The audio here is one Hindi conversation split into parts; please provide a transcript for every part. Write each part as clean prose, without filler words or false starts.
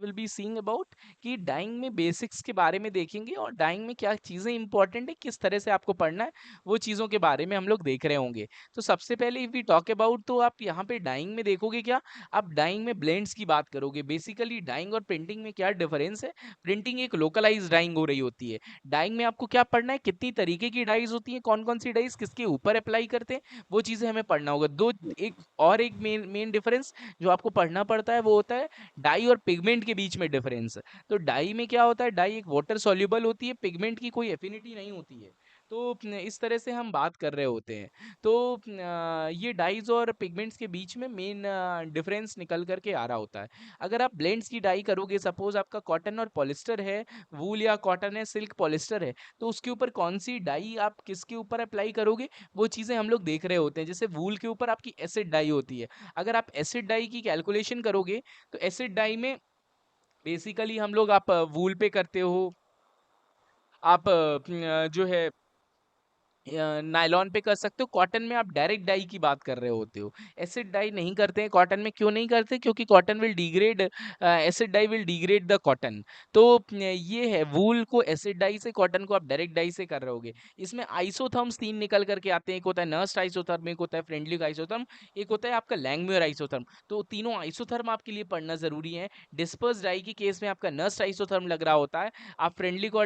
विल बी सीइंग अबाउट कि डाइंग में बेसिक्स के बारे में देखेंगे और डाइंग में क्या चीज़ें इंपॉर्टेंट है, किस तरह से आपको पढ़ना है, वो चीज़ों के बारे में हम लोग देख रहे होंगे। तो सबसे पहले इफ वी टॉक अबाउट, तो आप यहाँ पे डाइंग में देखोगे क्या, आप डाइंग में ब्लेंड्स की बात करोगे। बेसिकली डाइंग और प्रिंटिंग में क्या डिफरेंस है, प्रिंटिंग एक लोकलाइज डाइंग हो रही होती है, डाइंग में आपको क्या पढ़ना है, कितनी तरीके की डाइज होती है, कौन कौन सी डाइज किसके ऊपर अप्लाई करते हैं, वो चीज़ें हमें पढ़ना होगा। दो एक मेन मेन डिफरेंस जो आपको पढ़ना पड़ता है वो होता है डाई और पिगमेंट के बीच में डिफरेंस। तो डाई में क्या होता है, डाई एक वाटर सॉल्युबल होती है, पिगमेंट की कोई एफिनिटी नहीं होती है। तो इस तरह से हम बात कर रहे होते हैं। तो ये डाइज और पिगमेंट्स के बीच में मेन डिफरेंस निकल करके आ रहा होता है। अगर आप ब्लेंड्स की डाई करोगे, सपोज आपका कॉटन और पॉलिस्टर है, वूल या कॉटन है, सिल्क पॉलिस्टर है, तो उसके ऊपर कौन सी डाई आप किसके ऊपर अप्लाई करोगे, वो चीज़ें हम लोग देख रहे होते हैं। जैसे वूल के ऊपर आपकी एसिड डाई होती है, अगर आप एसिड डाई की कैलकुलेशन करोगे तो एसिड डाई में बेसिकली हम लोग, आप वूल पे करते हो, आप जो है नायलॉन पे कर सकते हो, कॉटन में आप डायरेक्ट डाई की बात कर रहे होते हो। एसिड डाई नहीं करते हैं कॉटन में, क्यों नहीं करते, क्योंकि cotton will degrade, acid dye will degrade the cotton. तो ये है, वूल को एसिड डाई से, कॉटन को आप डायरेक्ट डाई से कर रहे होगे। इसमें आइसोथर्म्स 3 निकल करके आते हैं, एक होता है नर्स्ट आइसोथर्म, एक होता है फ्रेंडली आइसोथर्म, एक होता है आपका लैंगम्यूर आइसोथर्म। तो तीनों आइसोथर्म आपके लिए पढ़ना जरूरी है। डिस्पर्स डाई की केस में आपका नर्स्ट आइसोथर्म लग रहा होता है, आप फ्रेंडली को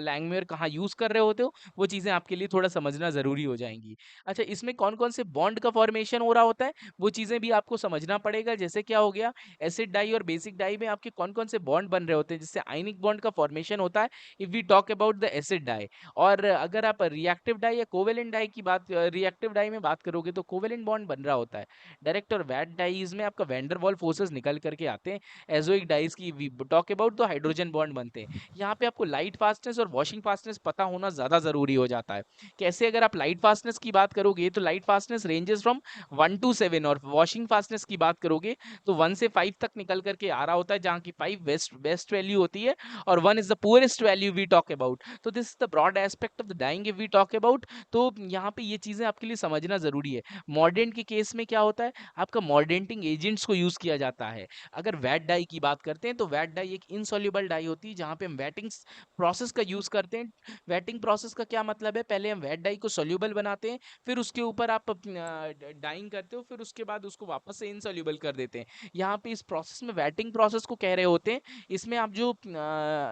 लैंगम्यूर कहाँ यूज कर रहे होते हो, वो चीज़ें आपके लिए थोड़ा समझना ज़रूरी हो जाएँगी। अच्छा, इसमें कौन-कौन से बॉन्ड का फॉर्मेशन हो रहा होता है, वो चीज़ें भी आपको समझना पड़ेगा। जैसे क्या हो गया, एसिड डाई और बेसिक डाई में आपके कौन-कौन से बॉन्ड बन रहे होते हैं, जिससे आयनिक बॉन्ड का फॉर्मेशन होता है, if we talk about the acid dye. और अगर आप रिएक्टिव डाई या कोवेलेंट डाई की बात, रिएक्टिव डाई में बात करोगे, तो कोवेलेंट बॉन्ड बन रहा होता है। डायरेक्ट और वैट डाईज़ में आपका वैन डेर वाल्स फोर्सेस निकल करके आते हैं। एज़ोइक डाईज़ की वी टॉक अबाउट, तो हाइड्रोजन बॉन्ड बनते हैं। यहाँ पे आपको लाइट फास्टनेस और वॉशिंग फास्टनेस पता होना ज़्यादा ज़रूरी हो जाता है। कैसे, अगर आप लाइट फास्टनेस की बात करोगे तो light fastness ranges from 1 to 7, और वॉशिंग फास्टनेस की बात करोगे तो 1 से 5 तक निकल करके आ रहा होता है, जहाँ की 5 बेस्ट बेस्ट वैल्यू होती है और 1 is the poorest value we talk about. तो this is the broad aspect of the dying if we talk about. तो यहाँ पे ये चीजें आपके लिए समझना जरूरी है। मॉर्डेंट के केस में क्या होता है, आपका मॉर्डेंटिंग एजेंट्स को यूज किया जाता है। अगर वैट डाई की बात करते हैं तो वैट डाई एक इनसॉल्युबल डाई होती है, जहाँ पे हम वेटिंग प्रोसेस का यूज करते हैं। वेटिंग प्रोसेस का क्या मतलब है, पहले हम वेट डाई को सोल्यूबल बनाते हैं, फिर उसके ऊपर आप डाइंग करते हो, फिर उसके बाद उसको वापस से इनसोल्यूबल कर देते हैं। यहाँ पे इस प्रोसेस में वेटिंग प्रोसेस को कह रहे होते हैं। इसमें आप जो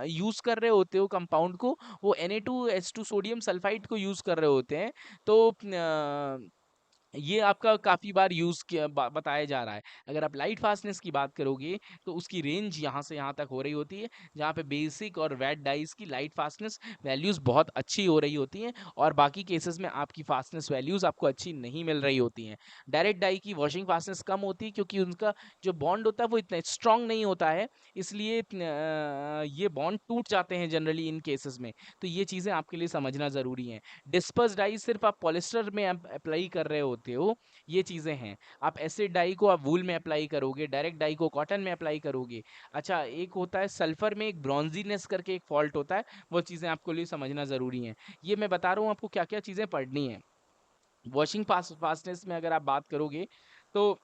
यूज कर रहे होते हो कंपाउंड को, वो Na2H2 सोडियम सल्फाइड को यूज कर रहे होते हैं। तो ये आपका काफ़ी बार यूज़ किया बताया जा रहा है। अगर आप लाइट फास्टनेस की बात करोगे तो उसकी रेंज यहाँ से यहाँ तक हो रही होती है, जहाँ पे बेसिक और वेट डाइस की लाइट फास्टनेस वैल्यूज़ बहुत अच्छी हो रही होती हैं, और बाकी केसेस में आपकी फास्टनेस वैल्यूज़ आपको अच्छी नहीं मिल रही होती हैं। डायरेक्ट डाई की वॉशिंग फास्टनेस कम होती है, क्योंकि उनका जो बॉन्ड होता है वो इतना स्ट्रांग नहीं होता है, इसलिए ये बॉन्ड टूट जाते हैं जनरली इन केसेस में। तो ये चीज़ें आपके लिए समझना ज़रूरी है। डिस्पर्स डाई सिर्फ आप पॉलिस्टर में अप्लाई कर रहे होते हो, ये चीज़ें हैं। आप एसिड डाई को आप वूल में अप्लाई करोगे, डायरेक्ट डाई को कॉटन में अप्लाई करोगे। अच्छा, एक होता है सल्फर में एक ब्रॉन्जीनेस करके एक फॉल्ट होता है, वो चीज़ें आपको लिए समझना ज़रूरी हैं। ये मैं बता रहा हूँ आपको क्या क्या चीज़ें पढ़नी है। वॉशिंग फास्टनेस में अगर आप बात करोगे तो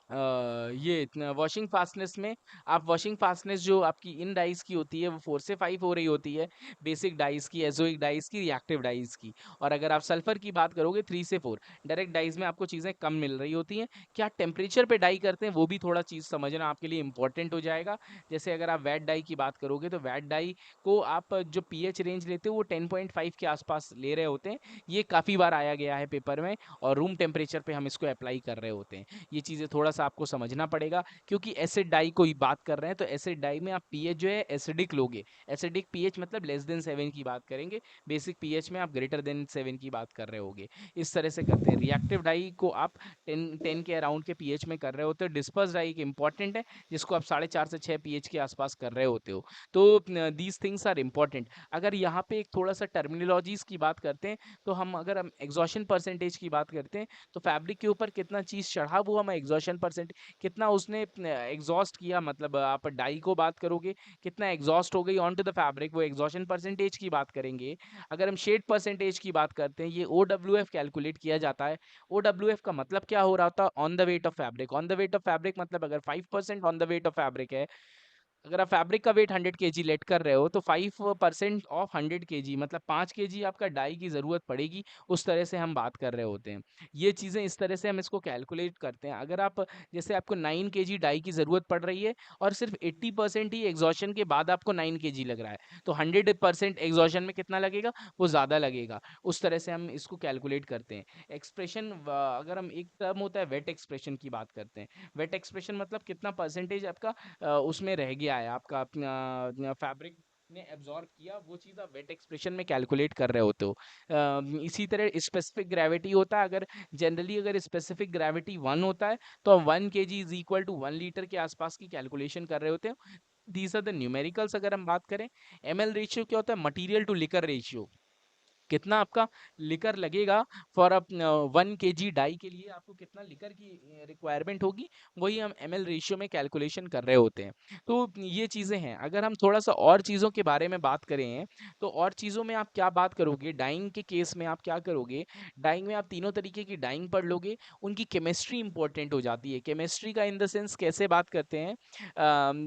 ये वॉशिंग फास्टनेस में, आप वॉशिंग फास्टनेस जो आपकी इन डाइस की होती है वो 4 से 5 हो रही होती है, बेसिक डाइस की, एजोइक डाइस की, रिएक्टिव डाइस की। और अगर आप सल्फर की बात करोगे 3 से 4। डायरेक्ट डाइस में आपको चीज़ें कम मिल रही होती हैं। क्या टेम्परेचर पे डाई करते हैं, वो भी थोड़ा चीज़ समझना आपके लिए इंपॉर्टेंट हो जाएगा। जैसे अगर आप वेट डाई की बात करोगे तो वेट डाई को आप जो पीएच रेंज लेते हो वो 10.5 के आसपास ले रहे होते हैं। ये काफ़ी बार आया गया है पेपर में, और रूम टेम्परेचर पे हम इसको अप्लाई कर रहे होते हैं। ये चीज़ें थोड़ा सा आपको समझना पड़ेगा, क्योंकि एसिड डाई को ही बात कर रहे हैं, तो एसिड डाई में आप पीएच जो है एसिडिक लोगे। एसिडिक पीएच मतलब लेस देन 7 की बात करेंगे, बेसिक पीएच में आप ग्रेटर देन 7 की बात कर रहे होगे। इस तरह से करते हैं। रिएक्टिव डाई को आप 10 के अराउंड के पीएच में कर रहे होते हो। डिस्पर्स डाई एक इंपॉर्टेंट है, जिसको आप 4.5 से 6 पीएच के आसपास कर रहे होते हो। तो दीज थिंग्स आर इंपॉर्टेंट। अगर यहाँ पे एक थोड़ा सा टर्मिनोलॉजीज की बात करते हैं, तो अगर हम एग्जॉशन परसेंटेज की बात करते हैं, तो फैब्रिक के ऊपर कितना चीज़ चढ़ा हुआ, मैं एग्जॉशन परसेंट कितना उसने एग्जॉस्ट किया, मतलब आप डाई को बात करोगे कितना एग्जॉस्ट हो गई ऑन टू द फैब्रिक, वो एग्जॉशन परसेंटेज की बात करेंगे। अगर हम शेड परसेंटेज की बात करते हैं, ये OWF कैलकुलेट किया जाता है। OWF का मतलब क्या हो रहा था, on the weight of fabric. On the weight of fabric मतलब अगर 5% on the weight of fabric है, अगर आप फैब्रिक का वेट 100 केजी लेट कर रहे हो तो 5% ऑफ 100 केजी मतलब 5 केजी आपका डाई की ज़रूरत पड़ेगी, उस तरह से हम बात कर रहे होते हैं। ये चीज़ें इस तरह से हम इसको कैलकुलेट करते हैं। अगर आप जैसे आपको 9 केजी डाई की ज़रूरत पड़ रही है और सिर्फ 80% ही एग्ज़ॉशन के बाद आपको 9 केजी लग रहा है, तो 100% एग्ज़ॉशन में कितना लगेगा? वो ज़्यादा लगेगा। उस तरह से हम इसको कैलकुलेट करते हैं। एक्सप्रेशन अगर हम एक टर्म होता है वेट एक्सप्रेशन की बात करते हैं। वेट एक्सप्रेशन मतलब कितना परसेंटेज आपका उसमें रह गया है आपका अपना फैब्रिक ने एब्जॉर्ब किया, वो चीज़ आप वेट एक्सप्रेशन में कैलकुलेट कर रहे होते हो। इसी तरह स्पेसिफिक ग्रेविटी होता है, अगर जनरली अगर स्पेसिफिक ग्रेविटी 1 होता है तो हम 1 kg is equal to 1 litre के आसपास की कैलकुलेशन कर रहे होते हैं। These are the numericals. अगर हम बात करें एमएल रेशियो क्या होता है? Material to liquor ratio. कितना आपका लिकर लगेगा फॉर अ 1 केजी डाई के लिए, आपको कितना लिकर की रिक्वायरमेंट होगी, वही हम एमएल रेशियो में कैलकुलेशन कर रहे होते हैं। तो ये चीज़ें हैं। अगर हम थोड़ा सा और चीज़ों के बारे में बात करें तो और चीज़ों में आप क्या बात करोगे डाइंग के केस में? आप क्या करोगे डाइंग में? आप तीनों तरीके की डाइंग पढ़ लोगे, उनकी केमिस्ट्री इंपॉर्टेंट हो जाती है। केमिस्ट्री का इन द सेंस कैसे बात करते हैं,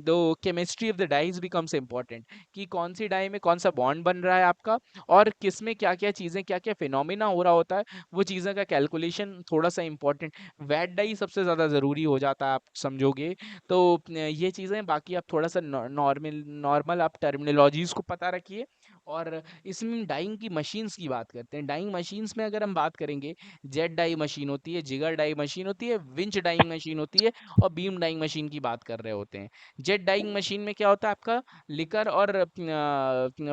दो chemistry of the dyes becomes important, कि कौन सी डाई में कौन सा बॉन्ड बन रहा है आपका, और किस में क्या-क्या चीज़ें, क्या-क्या फिनोमिना हो रहा होता है, वो चीज़ों का कैलकुलेशन थोड़ा-सा इम्पोर्टेंट। वेट डाई सबसे ज़्यादा ज़रूरी हो जाता है, आप समझोगे। तो ये चीज़ें, बाकी आप थोड़ा-सा नॉर्मल नॉर्मल आप टर्मिनोलॉजीज़ को पता रखिए। और इसमें डाइंग की मशीन्स की बात करते हैं। डाइंग मशीन्स में अगर हम बात करेंगे, जेट डाई मशीन होती है, जिगर डाई मशीन होती है, विंच डाइंग मशीन होती है, और बीम डाइंग मशीन की बात कर रहे होते हैं। जेट डाइंग मशीन में क्या होता है? आपका लिकर और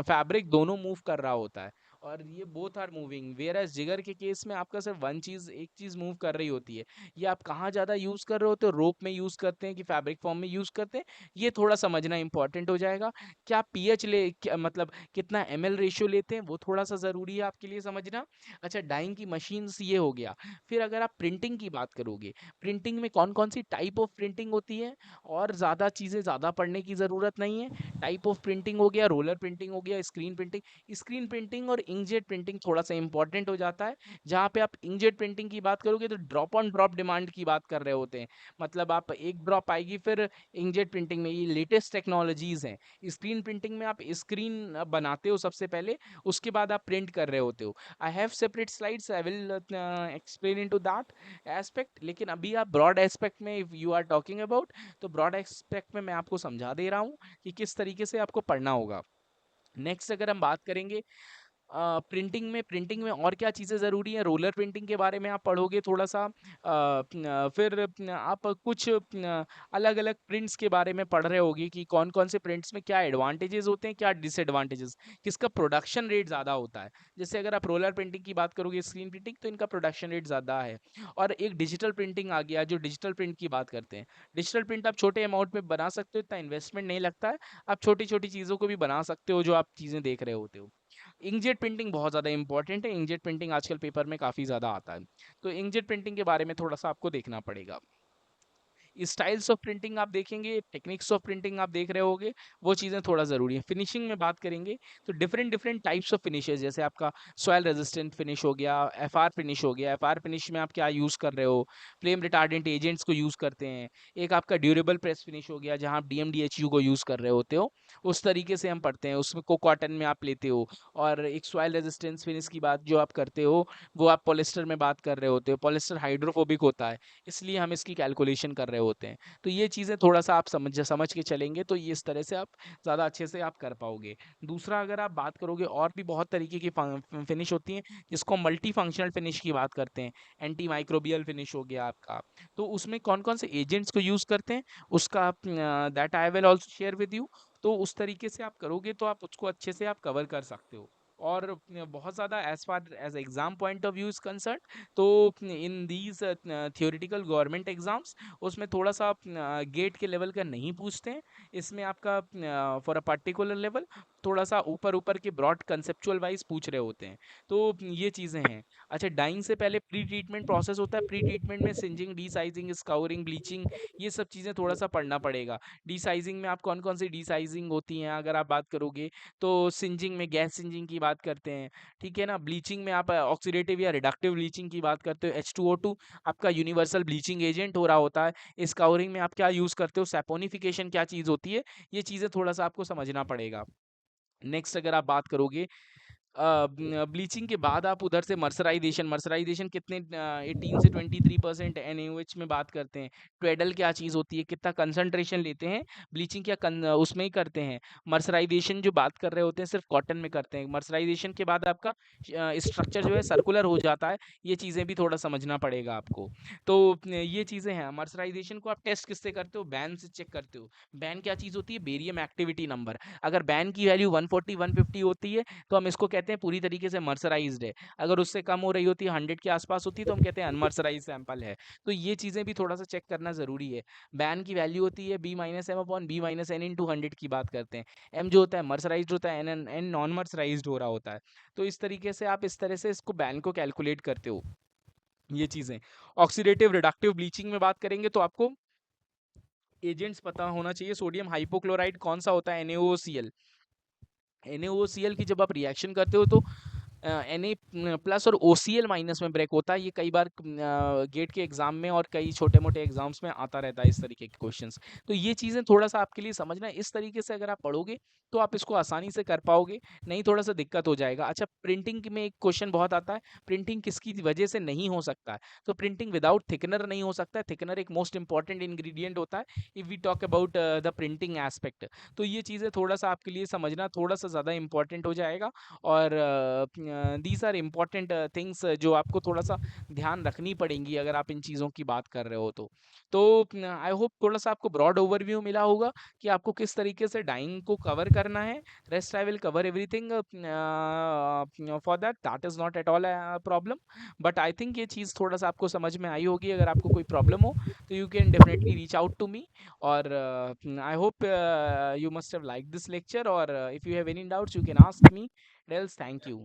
फैब्रिक दोनों मूव कर रहा होता है, और ये both are moving. Whereas jigger के केस में आपका सिर्फ वन चीज, एक चीज मूव कर रही होती है। ये आप कहाँ ज्यादा यूज कर रहे होते हो? रोप में यूज करते हैं कि फैब्रिक फॉर्म में यूज करते हैं, ये थोड़ा समझना इंपॉर्टेंट हो जाएगा। क्या पीएच ले, क्या मतलब कितना एमएल रेशियो लेते हैं, वो थोड़ा सा जरूरी है आपके लिए समझना। अच्छा, डाइंग की मशीन्स ये हो गया। फिर अगर आप प्रिंटिंग की बात करोगे, प्रिंटिंग में कौन कौन सी टाइप ऑफ प्रिंटिंग होती है, और ज्यादा चीजें ज्यादा पढ़ने की जरूरत नहीं है। टाइप ऑफ प्रिंटिंग हो गया, रोलर प्रिंटिंग हो गया, स्क्रीन प्रिंटिंग। स्क्रीन प्रिंटिंग और इंकजेट प्रिंटिंग थोड़ा सा इंपॉर्टेंट हो जाता है। जहाँ पे आप इंकजेट प्रिंटिंग की बात करोगे तो ड्रॉप ऑन ड्रॉप डिमांड की बात कर रहे होते हैं, मतलब आप एक ड्रॉप आएगी, फिर इंकजेट प्रिंटिंग में ये लेटेस्ट टेक्नोलॉजीज हैं। स्क्रीन प्रिंटिंग में आप स्क्रीन बनाते हो सबसे पहले, उसके बाद आप प्रिंट कर रहे होते हो। I have separate slides, I will explain into that aspect, लेकिन अभी आप ब्रॉड एस्पेक्ट में if you are talking about, तो ब्रॉड एस्पेक्ट में मैं आपको समझा दे रहा हूँ कि किस तरीके से आपको पढ़ना होगा। नेक्स्ट अगर हम बात करेंगे प्रिंटिंग में और क्या चीज़ें ज़रूरी हैं, रोलर प्रिंटिंग के बारे में आप पढ़ोगे थोड़ा सा। फिर आप कुछ अलग अलग प्रिंट्स के बारे में पढ़ रहे होगे कि कौन कौन से प्रिंट्स में क्या एडवांटेजेस होते हैं, क्या डिसएडवांटेजेस, किसका प्रोडक्शन रेट ज़्यादा होता है। जैसे अगर आप रोलर प्रिंटिंग की बात करोगे, स्क्रीन प्रिंटिंग, तो इनका प्रोडक्शन रेट ज़्यादा है। और एक डिजिटल प्रिंटिंग आ गया, जो डिजिटल प्रिंट की बात करते हैं। डिजिटल प्रिंट आप छोटे अमाउंट में बना सकते हो, इतना इन्वेस्टमेंट नहीं लगता है। आप छोटी छोटी चीज़ों को भी बना सकते हो जो आप चीज़ें देख रहे होते हो। इंकजेट प्रिंटिंग बहुत ज़्यादा इंपॉर्टेंट है। इंकजेट प्रिंटिंग आजकल पेपर में काफ़ी ज़्यादा आता है, तो इंकजेट प्रिंटिंग के बारे में थोड़ा सा आपको देखना पड़ेगा। स्टाइल्स ऑफ प्रिंटिंग आप देखेंगे, टेक्निक्स ऑफ प्रिंटिंग आप देख रहे होगे, वो चीज़ें थोड़ा ज़रूरी है। फिनिशिंग में बात करेंगे तो different different types of finishes, जैसे आपका सॉइल रेजिस्टेंट फिनिश हो गया, एफआर फिनिश हो गया। एफआर फिनिश में आप क्या यूज़ कर रहे हो? फ्लेम रिटार्डेंट एजेंट्स को यूज़ करते हैं। एक आपका ड्यूरेबल प्रेस फिनिश हो गया, जहाँ आप डीएमडीएचयू को यूज़ कर रहे होते हो, उस तरीके से हम पढ़ते हैं। उसमें को कॉटन में आप लेते हो। और एक सॉइल रेजिस्टेंस फिनिश की बात जो आप करते हो, वो आप पॉलिस्टर में बात कर रहे होते हो। पॉलिस्टर हाइड्रोफोबिक होता है, इसलिए हम इसकी कैलकुलेशन कर रहे होते हैं। तो ये चीज़ें थोड़ा सा आप समझ समझ के चलेंगे, तो ये इस तरह से आप ज़्यादा अच्छे से आप कर पाओगे। दूसरा अगर आप बात करोगे, और भी बहुत तरीके की फिनिश होती हैं, जिसको मल्टी फंक्शनल फिनिश की बात करते हैं। एंटी माइक्रोबियल फिनिश हो गया आपका। तो उसमें कौन कौन से एजेंट्स को यूज़ करते हैं, उसका that I will also share with you. तो उस तरीके से आप करोगे तो आप उसको अच्छे से आप कवर कर सकते हो। और बहुत ज़्यादा as far as exam point of view is concern, तो in these theoretical government exams, उसमें थोड़ा सा गेट के लेवल का नहीं पूछते हैं। इसमें आपका फॉर अ पर्टिकुलर लेवल थोड़ा सा ऊपर ऊपर के ब्रॉड कंसेप्चुअल वाइज पूछ रहे होते हैं। तो ये चीज़ें हैं। अच्छा, डाइंग से पहले प्री ट्रीटमेंट प्रोसेस होता है। प्री ट्रीटमेंट में सिंजिंग, डीसाइजिंग, स्काउरिंग, ब्लीचिंग, ये सब चीज़ें थोड़ा सा पढ़ना पड़ेगा। डीसाइजिंग में आप कौन कौन सी डीसाइजिंग होती हैं अगर आप बात करोगे, तो सिंजिंग में गैस सिंजिंग की बात करते हैं, ठीक है ना। ब्लीचिंग में आप ऑक्सीडेटिव या रिडक्टिव ब्लीचिंग की बात करते हो, H2O2 आपका यूनिवर्सल ब्लीचिंग एजेंट हो रहा होता है। स्काउरिंग में आप क्या यूज़ करते हो, सैपोनिफिकेशन क्या चीज़ होती है, ये चीज़ें थोड़ा-सा आपको समझना पड़ेगा। नेक्स्ट अगर आप बात करोगे ब्लीचिंग के बाद आप उधर से मर्सराइजेशन मर्सराइजेशन कितने 18 से 23% NaOH में बात करते हैं। ट्वेडल क्या चीज़ होती है, कितना कंसंट्रेशन लेते हैं, ब्लीचिंग क्या उसमें ही करते हैं। मर्सराइजेशन जो बात कर रहे होते हैं सिर्फ कॉटन में करते हैं। मर्सराइजेशन के बाद आपका स्ट्रक्चर जो है सर्कुलर हो जाता है। ये चीज़ें भी थोड़ा समझना पड़ेगा आपको। तो ये चीज़ें हैं। मर्सराइजेशन को आप टेस्ट किससे करते हो, बैन से चेक करते हो। बैन क्या चीज़ होती है, बेरियम एक्टिविटी नंबर। अगर बैन की वैल्यू 140 150 होती है तो हम इसको कहते हैं पूरी तरीके से मर्सराइज्ड है। अगर उससे कम हो रही होती है, 100 के आसपास होती है, तो हम कहते हैं अनमर्सराइज्ड सैंपल है। तो ये चीज़ें भी थोड़ा सा चेक करना ज़रूरी है। बैन की वैल्यू होती है B-M/B-N की बात करते हैं। एम जो होता है मर्सराइज्ड होता है, एन नॉन मर्सराइज्ड हो रहा होता है। तो इस तरीके से आप इस तरह से इसको बैन को कैलकुलेट करते हो। ये चीज़ें ऑक्सीडेटिव रिडक्टिव ब्लीचिंग में बात करेंगे तो आपको एजेंट्स पता होना चाहिए। सोडियम हाइपोक्लोराइड कौन सा होता है, NaOCl। NaOCl की जब आप रिएक्शन करते हो तो Na+ और OCl- में ब्रेक होता है। ये कई बार गेट के एग्जाम में और कई छोटे मोटे एग्जाम्स में आता रहता है इस तरीके के क्वेश्चंस। तो ये चीज़ें थोड़ा सा आपके लिए समझना है। इस तरीके से अगर आप पढ़ोगे तो आप इसको आसानी से कर पाओगे, नहीं थोड़ा सा दिक्कत हो जाएगा। अच्छा, प्रिंटिंग में एक क्वेश्चन बहुत आता है, प्रिंटिंग किसकी वजह से नहीं हो सकता है। तो प्रिंटिंग विदाउट थिकनर नहीं हो सकता है। थिकनर एक मोस्ट इंपॉर्टेंट इंग्रेडिएंट होता है if we talk about the printing aspect. तो ये चीज़ें थोड़ा सा आपके लिए समझना थोड़ा सा ज़्यादा इंपॉर्टेंट हो जाएगा। और दीज आर इम्पॉर्टेंट थिंग्स जो आपको थोड़ा सा ध्यान रखनी पड़ेंगी अगर आप इन चीज़ों की बात कर रहे हो तो आई होप थोड़ा सा आपको ब्रॉड ओवरव्यू मिला होगा कि आपको किस तरीके से डाइंग को कवर करना है। Rest I will cover everything for that is not at all problem. But I think ये चीज़ थोड़ा सा आपको समझ में आई होगी। अगर आपको कोई प्रॉब्लम हो तो you can definitely reach out to me. और I hope you must have liked this lecture, or if you have any doubts you can ask me else. Thank you.